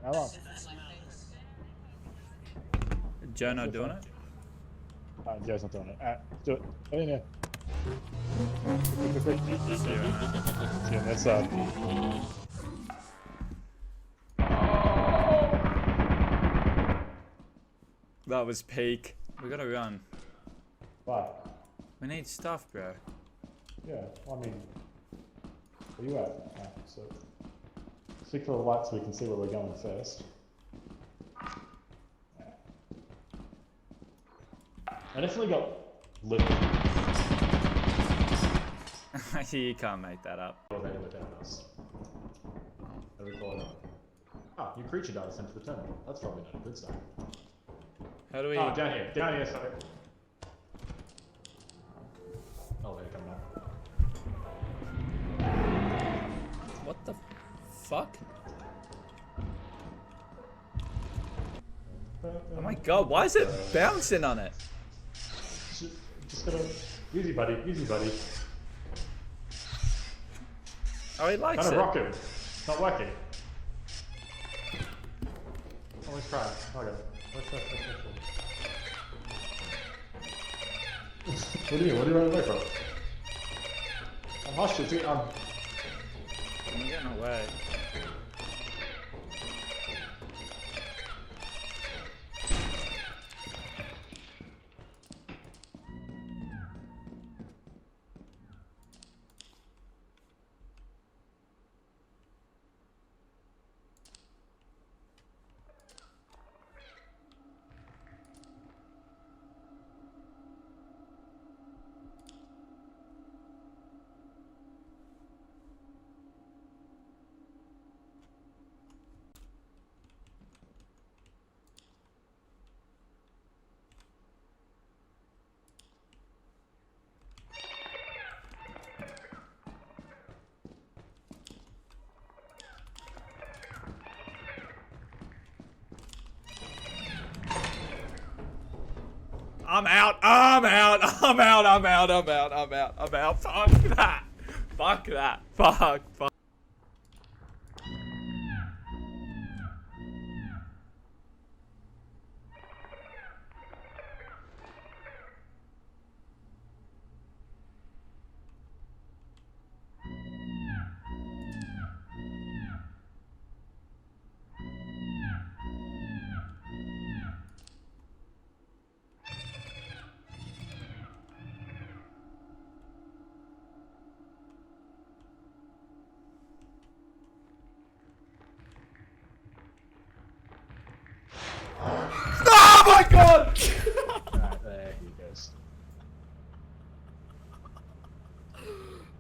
How long? Joe not doing it? Joe's not doing it. Do it. Get in there. Quick. See you, man. See you on that side. That was peak. We gotta run. But, We need stuff, bro. yeah, I mean, where you at? So, stick to the light so we can see where we're going first. I definitely got little. You can't make that up. Elevator without us. How do we call it? Ah, new creature data sent to the terminal. That's probably not a good sign. How do we... Oh, down here, sorry. Elevator coming up. What the fuck? Oh my god, why is it bouncing on it? Just gotta... Easy, buddy, easy, buddy. Oh, he likes Kind it. of rocking. It's not working. Always try. Okay. What do you mean? What do you run away from? I'm hostage. I'm getting away. I'm out. Fuck that. Fuck. Oh my god! Alright, there he goes.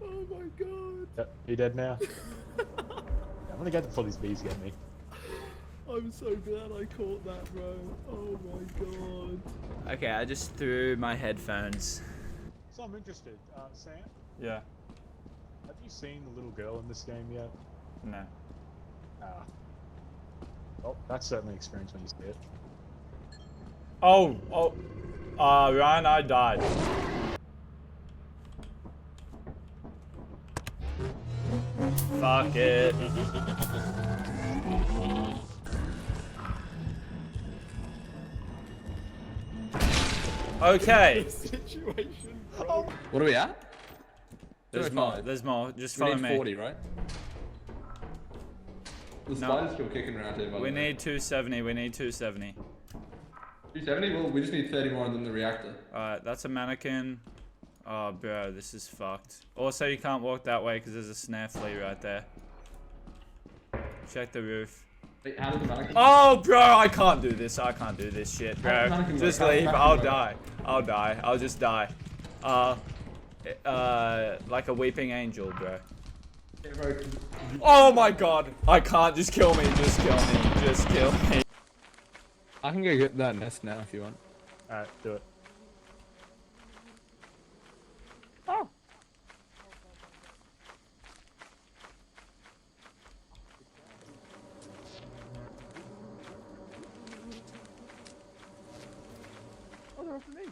Oh my god. Yep, he dead now? Yeah, I'm gonna get before these bees get me. I'm so glad I caught that, bro. Oh my god. Okay, I just threw my headphones. So I'm interested. Sam, Yeah. have you seen the little girl in this game yet? No. Well, that's certainly experience when you see it. Ryan, I died. Fuck it. Okay. What are we at? There's more. There's more. Just follow we need me. 40, right? The spider's still kicking around here, by the way. We need 270. We need 270. 270? Well, we just need 30 more than the reactor. Alright, that's a mannequin. Oh, bro, this is fucked. Also, you can't walk that way because there's a snare flea right there. Check the roof. Wait, how does the mannequin... Oh, bro, I can't do this. I can't do this shit, bro. Mannequin Just work? leave. Mannequin I'll work? die. I'll die. I'll just die. Like a weeping angel, bro. Yeah, bro, Oh my god. I can't. Just kill me. Just kill me. Just kill me. I can go get that nest now if you want. Alright, do it. Oh. Oh, they're all for me.